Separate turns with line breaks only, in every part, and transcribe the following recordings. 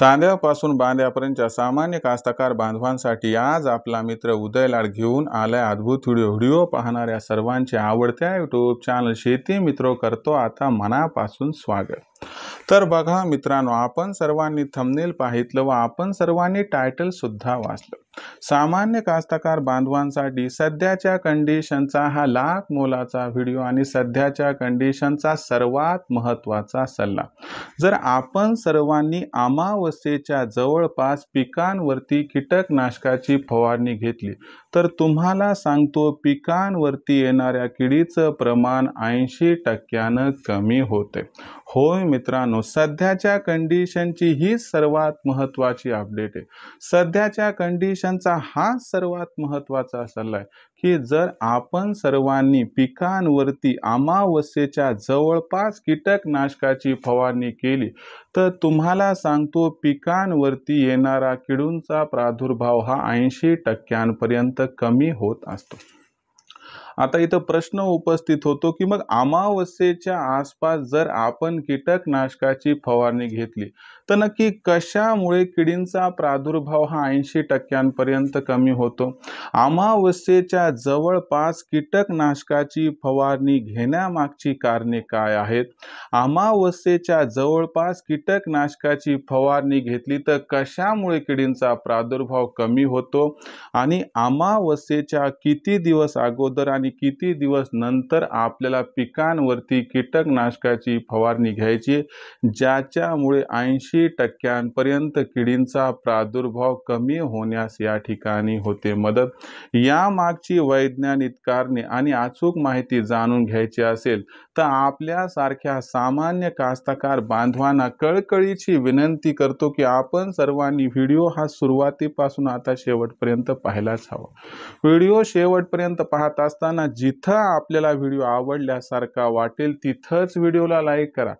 चांद्यापासून बांध्यापर्यंतच्या सामान्य कास्तकार बांधवांसाठी आज आपला मित्र उदय लाड घेऊन आलाय अद्भुत व्हिडिओ पाहणाऱ्या सर्वांचे आवडत्या यूट्यूब चॅनल शेती मित्र करतो आता मनापासून स्वागत। तर बघा मित्रांनो, आपण सर्वांनी थंबनेल पाहितलं व आपण सर्वांनी टायटल सुद्धा वाचलं। सामान्य कास्तकार बांधवांसाठी सध्याच्या कंडिशनचा हा लाख मोलाचा व्हिडिओ आणि सध्याच्या कंडिशनचा सर्वात महत्त्वाचा सल्ला। जर आपण सर्वांनी अमावस्येच्या जवळपास पिकांवरती कीटकनाशकाची फवारणी घेतली तर तुम्हाला सांगतो पिकांवरती येणाऱ्या किडीचं प्रमाण 80% कमी होते। होय मित्रांनो, सध्याच्या कंडिशनची ही सर्वात महत्त्वाची अपडेट आहे। सध्याच्या कंडिशनचा हा सर्वात महत्त्वाचा सल्ला आहे की जर आपण सर्वांनी पिकांवरती अमावस्येच्या जवळपास कीटकनाशकाची फवारणी केली तर तुम्हाला सांगतो पिकांवरती येणारा किडींचा प्रादुर्भाव हा 80% कमी होत असतो। आता इथं प्रश्न उपस्थित होतो की मग अमावस्येच्या आसपास जर आपण कीटकनाशकाची फवारणी घेतली तर नक्की कशामुळे किडींचा प्रादुर्भाव हा 80% कमी होतो? अमावस्येच्या जवळपास कीटकनाशकाची फवारणी घेण्यामागची कारणे काय आहेत? अमावस्येच्या जवळपास कीटकनाशकाची फवारणी घेतली तर कशामुळे किडींचा प्रादुर्भाव कमी होतो? आणि अमावस्येच्या किती दिवस अगोदर आणि किती दिवस नंतर आपल्याला पिकांवरती कीटकनाशकाची फवारणी घ्यायची ज्याच्यामुळे 80% किडींचा प्रादुर्भाव कमी होण्यास या ठिकाणी होते मदत। या मागची वैज्ञानिक कारणे आणि अचूक माहिती जाणून घ्यायची असेल तर आपल्या सारख्या सामान्य कास्तकार बांधवांना कळकळीची विनंती करतो की आपण सर्वांनी व्हिडिओ हा सुरुवातीपासून आता शेवटपर्यंत पाहायलाच हवा। व्हिडिओ शेवटपर्यंत पाहत असताना जिथं आपल्याला व्हिडिओ आवडल्यासारखा वाटेल तिथंच व्हिडिओला लाईक करा।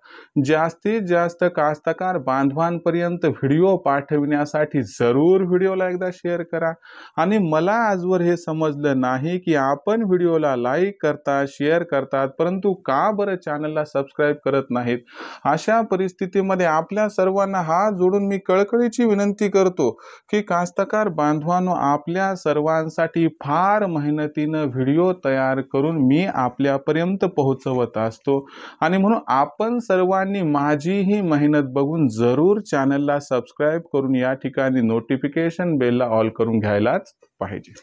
जास्तीत जास्त कास्तकार बांधवांपर्यंत व्हिडिओ पाठविण्यासाठी जरूर व्हिडिओला एकदा शेअर करा। आणि मला आजवर हे समजलं नाही की आपण व्हिडिओला लाईक करता शेअर करतात परंतु का बरं चॅनलला सबस्क्राईब करत नाहीत? अशा परिस्थितीमध्ये आपल्या सर्वांना हात जोडून मी कळकळीची विनंती करतो की कास्तकार बांधवांनो, आपल्या सर्वांसाठी फार मेहनतीने व्हिडिओ तयार करून मी आपल्यापर्यंत पोहोचवत असतो आणि म्हणून आपण सर्वांनी माझी ही मेहनत बघून जरूर चॅनलला सबस्क्राईब करून या ठिकाणी नोटिफिकेशन बेलला ऑल करून घ्यायलाच पाहिजे।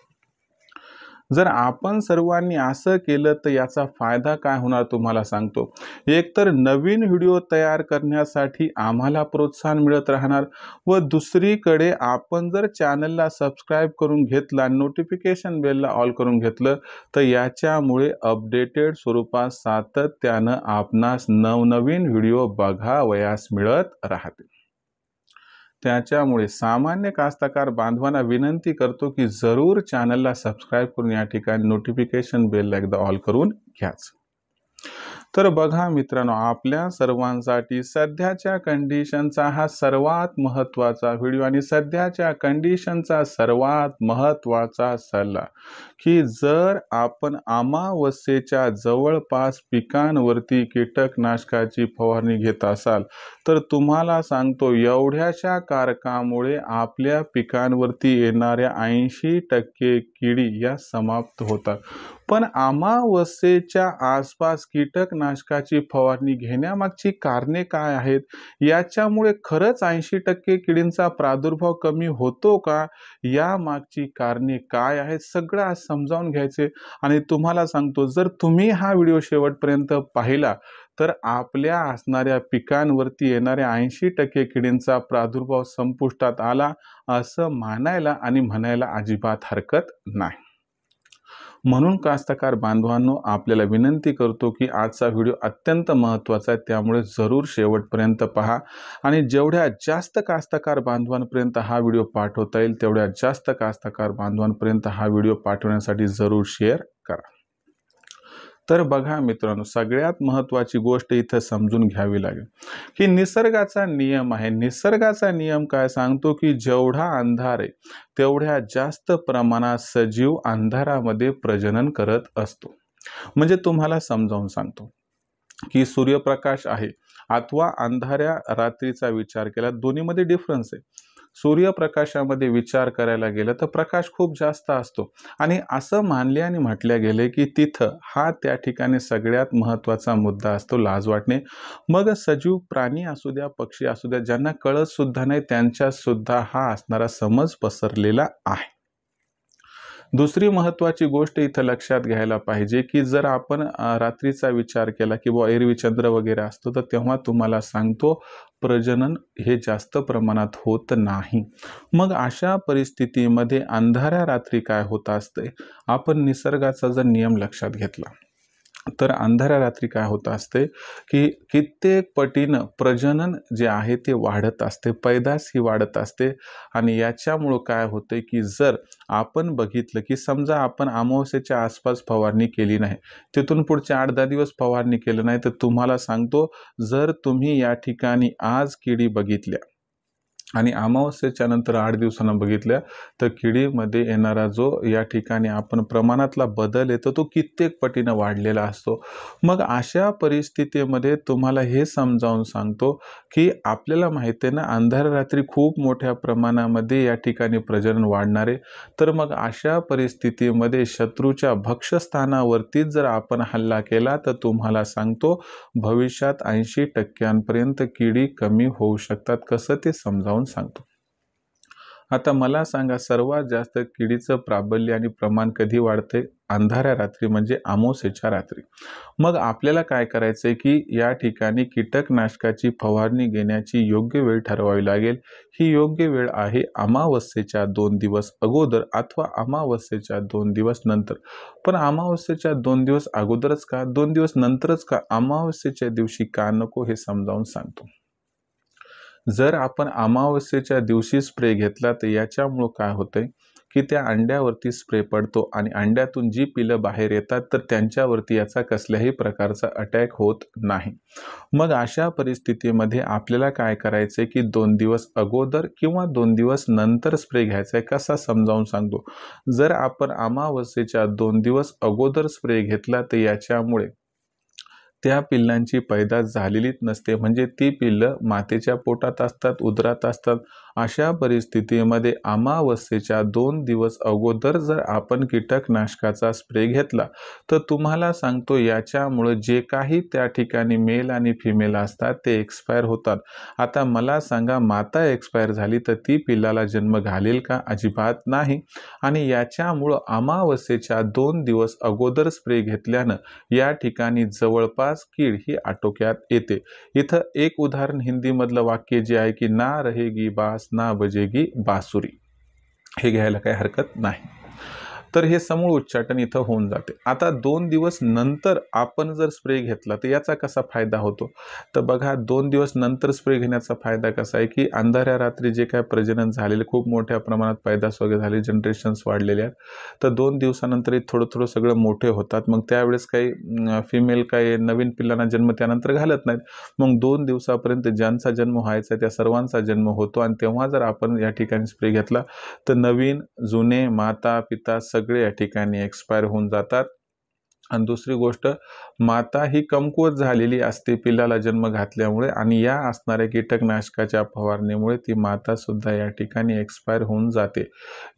जर आपण सर्वांनी असं केलं तर याचा फायदा काय होणार तुम्हाला सांगतो। एक तर नवीन व्हिडिओ तयार करण्यासाठी आम्हाला प्रोत्साहन मिळत राहणार व दुसरीकडे आपण जर चॅनलला सबस्क्राईब करून घेतला आणि नोटिफिकेशन बेलला ऑल करून घेतलं तर याच्यामुळे अपडेटेड स्वरूपात सातत्यानं आपणास नवनवीन व्हिडिओ बघावयास मिळत राहतील। त्याच्यामुळे सामान्य कास्तकार बांधवांना विनंती करतो की जरूर चॅनलला सबस्क्राईब करून या ठिकाणी नोटिफिकेशन बेलला एकदा ऑल करून घ्याच। तर बघा मित्रांनो, आपल्या सर्वांसाठी सध्याच्या कंडिशनचा हा सर्वात महत्त्वाचा व्हिडिओ आणि सध्याच्या कंडिशनचा सर्वात महत्त्वाचा सल्ला की जर आपण अमावस्येच्या जवळपास पिकांवरती कीटकनाशकाची फवारणी घेत असाल तर तुम्हाला सांगतो एवढ्याशा कारकामुळे आपल्या पिकांवरती येणाऱ्या 80% किडी या समाप्त होतात। पण अमावस्येच्या आसपास कीटकनाशकाची फवारणी घेण्यामागची कारणे काय आहेत? याच्यामुळे खरंच 80% किडींचा प्रादुर्भाव कमी होतो का? या मागची कारणे काय आहेत सगळं आज समजावून घ्यायचे आणि तुम्हाला सांगतो जर तुम्ही हा व्हिडिओ शेवटपर्यंत पाहिला तर आपल्या असणाऱ्या पिकांवरती येणाऱ्या 80% किडींचा प्रादुर्भाव संपुष्टात आला असं मानायला आणि म्हणायला अजिबात हरकत नाही। म्हणून कास्तकार बांधवांनो, आपल्याला विनंती करतो की आजचा व्हिडिओ अत्यंत महत्त्वाचा आहे त्यामुळे जरूर शेवटपर्यंत पहा आणि जेवढ्या जास्त कास्तकार बांधवांपर्यंत हा व्हिडिओ पाठवता येईल तेवढ्या जास्त कास्तकार बांधवांपर्यंत हा व्हिडिओ पाठवण्यासाठी जरूर शेअर करा। तर बघा मित्रांनो, सगळ्यात महत्त्वाची गोष्ट इथं समजून घ्यावी लागेल की निसर्गाचा नियम आहे। निसर्गाचा नियम काय सांगतो की जेवढा अंधार आहे तेवढ्या जास्त प्रमाणात सजीव अंधारामध्ये प्रजनन करत असतो। म्हणजे तुम्हाला समजावून सांगतो की सूर्यप्रकाश आहे अथवा अंधाऱ्या रात्रीचा विचार केला, दोन्हीमध्ये डिफरन्स आहे. सूर्यप्रकाशामध्ये विचार करायला गेलं तर प्रकाश खूप जास्त असतो आणि असं मानले आणि म्हटले गेले की तिथं हा त्या ठिकाणी सगळ्यात महत्त्वाचा मुद्दा असतो लाज वाटणे. मग सजीव प्राणी असू द्या, पक्षी असू द्या, ज्यांना कळत सुद्धा नाही त्यांच्यात सुद्धा हा असणारा समज पसरलेला आहे. दुसरी महत्त्वाची गोष्ट इथं लक्षात घ्यायला पाहिजे की जर आपण रात्रीचा विचार केला की बुवा एरवी चंद्र वगैरे असतो तर तेव्हा तुम्हाला सांगतो प्रजनन हे जास्त प्रमाणात होत नाही. मग अशा परिस्थितीमध्ये अंधाऱ्या रात्री काय होत असते, आपण निसर्गाचा जर नियम लक्षात घेतला तर अंधाऱ्या रात्री काय होत असते की कित्येक पटीनं प्रजनन जे आहे ते वाढत असते, पैदास ही वाढत असते. आणि याच्यामुळं काय होते की जर आपण बघितलं की समजा आपण अमावस्येच्या आसपास फवारणी केली नाही, तिथून पुढचे 8-10 दिवस फवारणी केलं नाही, तर तुम्हाला सांगतो जर तुम्ही या ठिकाणी आज किडी बघितल्या आणि अमावस्येच्या नंतर 8 दिवसांना बघितल्या तर किडीमध्ये येणारा जो या ठिकाणी आपण प्रमाणातला बदल येतो तो कित्येक पटीनं वाढलेला असतो. मग अशा परिस्थितीमध्ये तुम्हाला हे समजावून सांगतो की आपल्याला माहिती आहे ना अंधाऱ्या रात्री खूप मोठ्या प्रमाणामध्ये या ठिकाणी प्रजनन वाढणारे, तर मग अशा परिस्थितीमध्ये शत्रूच्या भक्षस्थानावरतीच जर आपण हल्ला केला तर तुम्हाला सांगतो भविष्यात 80% किडी कमी होऊ शकतात. कसं ते समजावून सांगतो. आता मला सांगा सर्वात जास्त किडीचं प्राबल्य आणि प्रमाण कधी वाढते? अंधाऱ्या रात्री म्हणजे अमावस्येच्या रात्री. मग आपल्याला काय करायचंय की या ठिकाणी कीटकनाशकाची फवारणी घेण्याची योग्य वेळ ठरवावी लागेल. ही योग्य वेळ आहे अमावस्येच्या 2 दिवस अगोदर अथवा अमावस्येच्या 2 दिवस नंतर. पण अमावस्येच्या 2 दिवस अगोदरच का? 2 दिवस नंतरच का? अमावस्येच्या दिवशी का नको हे समजावून सांगतो. जर आपण अमावस्येच्या दिवशी स्प्रे घेतला तर याच्यामुळं काय होतंय की त्या अंड्यावरती स्प्रे पडतो आणि अंड्यातून जी पिलं बाहेर येतात तर त्यांच्यावरती याचा कसल्याही प्रकारचा अटॅक होत नाही. मग अशा परिस्थितीमध्ये आपल्याला काय करायचंय की 2 दिवस अगोदर किंवा 2 दिवस नंतर स्प्रे घ्यायचा आहे. कसा समजावून सांगतो. जर आपण अमावस्येच्या 2 दिवस अगोदर स्प्रे घेतला तर याच्यामुळे त्या पिल्लांची पैदास झालेलीच नसते, म्हणजे ती पिल्लं मातेच्या पोटात असतात, उदरात असतात. अशा परिस्थितीमध्ये अमावस्येच्या 2 दिवस अगोदर जर आपण कीटकनाशकाचा स्प्रे घेतला तर तुम्हाला सांगतो याच्यामुळे जे काही त्या ठिकाणी मेल आणि फिमेल असतात ते एक्सपायर होतात. आता मला सांगा माता एक्सपायर झाली तर ती पिल्लाला जन्म घालेल का? अजिबात नाही. आणि याच्यामुळं अमावस्येच्या 2 दिवस अगोदर स्प्रे घेतल्यानं या ठिकाणी जवळपास कीड ही आटोक्यात येते. इथं एक उदाहरण हिंदीमधलं वाक्य जे आहे की ना रहेगी बास ना बजेगी बासुरी, हे घ्यायला काही हरकत नाही. तर हे समूळ उच्चाटन इथं होऊन जाते. आता 2 दिवस नंतर आपण जर स्प्रे घेतला तर याचा कसा फायदा होतो? तर बघा 2 दिवस नंतर स्प्रे घेण्याचा फायदा कसा आहे की अंधाऱ्या रात्री जे काय प्रजनन झालेले खूप मोठ्या प्रमाणात पैदास वगैरे झाले, जनरेशन्स वाढलेले आहेत, तर 2 दिवसानंतर थोडं सगळं मोठे होतात. मग त्यावेळेस काही फिमेल काही नवीन पिल्लांना जन्म त्यानंतर घालत नाहीत. मग 2 दिवसापर्यंत ज्यांचा जन्म व्हायचा त्या सर्वांचा जन्म होतो आणि तेव्हा जर आपण या ठिकाणी स्प्रे घेतला तर नवीन जुने माता पिता सगळे या ठिकाणी एक्सपायर होऊन जातात. आणि दुसरी गोष्ट माता ही कमकुवत झालेली असते पिल्लाला जन्म घातल्यामुळे आणि या असणाऱ्या कीटकनाशकाच्या फवारणीमुळे ती माता सुद्धा या ठिकाणी एक्सपायर होऊन जाते.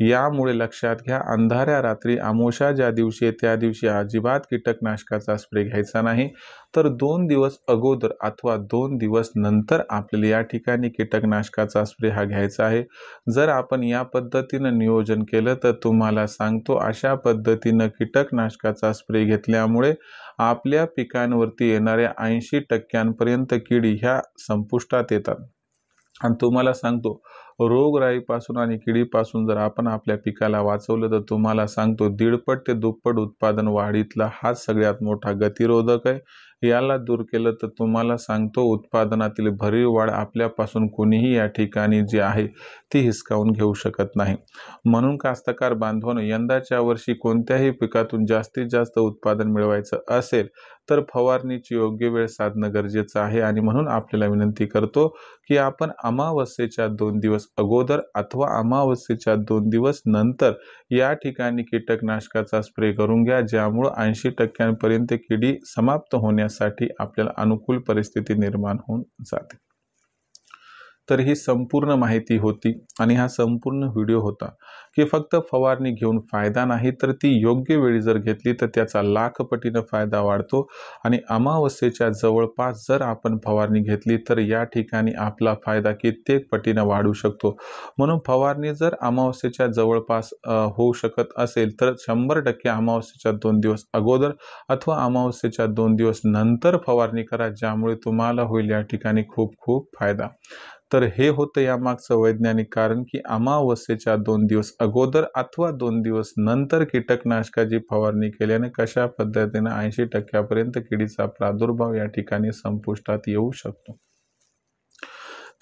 यामुळे लक्षात घ्या अंधाऱ्या रात्री अमावस्या ज्या दिवशी त्या दिवशी अजिबात कीटकनाशकाचा स्प्रे घ्यायचा नाही, तर 2 दिवस अगोदर अथवा 2 दिवस नंतर आपल्याला या ठिकाणी कीटकनाशकाचा स्प्रे हा घ्यायचा आहे. जर आपण या पद्धतीनं नियोजन केलं तर तुम्हाला सांगतो अशा पद्धतीनं कीटकनाशकाचा स्प्रे घेतल्यामुळे आपल्या पिकांवरती येणाऱ्या 80% किडी ह्या संपुष्टात येतात. आणि तुम्हाला सांगतो रोगराईपासून आणि किडीपासून जर आपण आपल्या पिकाला वाचवलं तर तुम्हाला सांगतो 1.5 ते दुप्पट उत्पादन वाढीतला हा सगळ्यात मोठा गतिरोधक आहे. याला दूर केलं तर तुम्हाला सांगतो उत्पादनातील भरीव वाढ आपल्यापासून कोणीही या ठिकाणी जी आहे ती हिसकावून घेऊ शकत नाही. म्हणून कास्तकार बांधवांनो यंदाच्या वर्षी कोणत्याही पिकातून जास्तीत जास्त उत्पादन मिळवायचं असेल तर फवारणीची योग्य वेळ साधणं गरजेचं आहे आणि म्हणून आपल्याला विनंती करतो की आपण अमावस्येच्या 2 दिवस अगोदर अथवा अमावस्येच्या 2 दिवस नंतर या ठिकाणी कीटकनाशकाचा स्प्रे करून घ्या, ज्यामुळे 80% किडी समाप्त होण्यासाठी आपल्याला अनुकूल परिस्थिती निर्माण होऊन जाते। तर ही संपूर्ण माहिती होती आणि हा संपूर्ण व्हिडिओ होता की फक्त फवारणी घेऊन फायदा नाही, तर ती योग्य वेळी जर घेतली तर त्याचा लाखपटीने फायदा वाढतो आणि अमावस्येच्या जवळपास जर आपण फवारणी घेतली तर या ठिकाणी आपला फायदा कित्येक पटीने वाढू शकतो। म्हणून फवारणी जर अमावस्येच्या जवळपास होऊ शकत असेल तर 100% अमावस्येच्या 2 दिवस अगोदर अथवा अमावस्येच्या 2 दिवस नंतर फवारणी करा, ज्यामुळे तुम्हाला होईल या ठिकाणी खूप खूप फायदा। तर हे होतं यामागचं वैज्ञानिक कारण की अमावस्येच्या 2 दिवस अगोदर अथवा 2 दिवस नंतर कीटकनाशकाची फवारणी केल्याने कशा पद्धतीने 80% किडीचा प्रादुर्भाव या ठिकाणी संपुष्टात येऊ शकतो।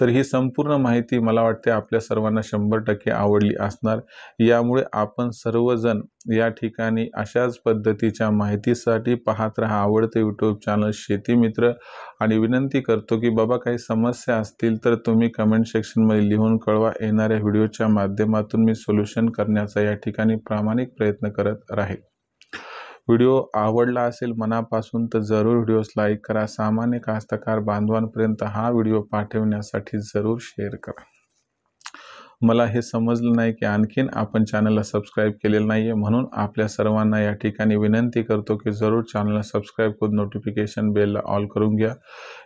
तर ही संपूर्ण माहिती मला वाटते आपल्या सर्वांना 100% आवडली असणार। यामुळे आपण सर्वजण या ठिकाणी अशाच पद्धतीच्या माहितीसाठी पाहत रहा आवडते YouTube चॅनल शेती मित्र आणि विनंती करतो की बाबा काही समस्या असतील तर तुम्ही कमेंट सेक्शनमध्ये लिहून कळवा। येणाऱ्या व्हिडिओच्या माध्यमातून मी सोल्युशन करण्याचा या ठिकाणी प्रामाणिक प्रयत्न करत राहील। व्हिडिओ आवडला असेल मनापासून तर जरूर व्हिडिओस लाईक करा। सामान्य कास्तकार बांधवांपर्यंत हा व्हिडिओ पाठवण्यासाठी जरूर शेअर करा। मला हे समजलं नाही की आणखीन आपण चॅनलला सबस्क्राईब केलेलं नाहीये, म्हणून आपल्या सर्वांना या ठिकाणी विनंती करतो की जरूर चॅनलला सबस्क्राईब करून नोटिफिकेशन बेलला ऑल करून घ्या।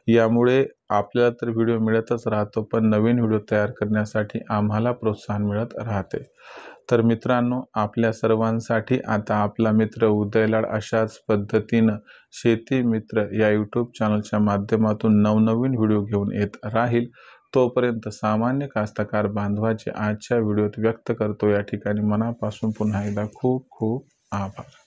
यामुळे आपल्याला तर व्हिडिओ मिळतच राहतो, पण नवीन व्हिडिओ तयार करण्यासाठी आम्हाला प्रोत्साहन मिळत राहते। तर मित्रांनो, आपल्या सर्वांसाठी आता आपला मित्र उदयलाड अशाच पद्धतीनं शेती मित्र या YouTube चॅनलच्या माध्यमातून नवनवीन व्हिडिओ घेऊन येत राहील। तोपर्यंत सामान्य कास्तकार बांधवाचे आजच्या व्हिडिओत व्यक्त करतो या ठिकाणी मनापासून पुन्हा एकदा खूप खूप आभार।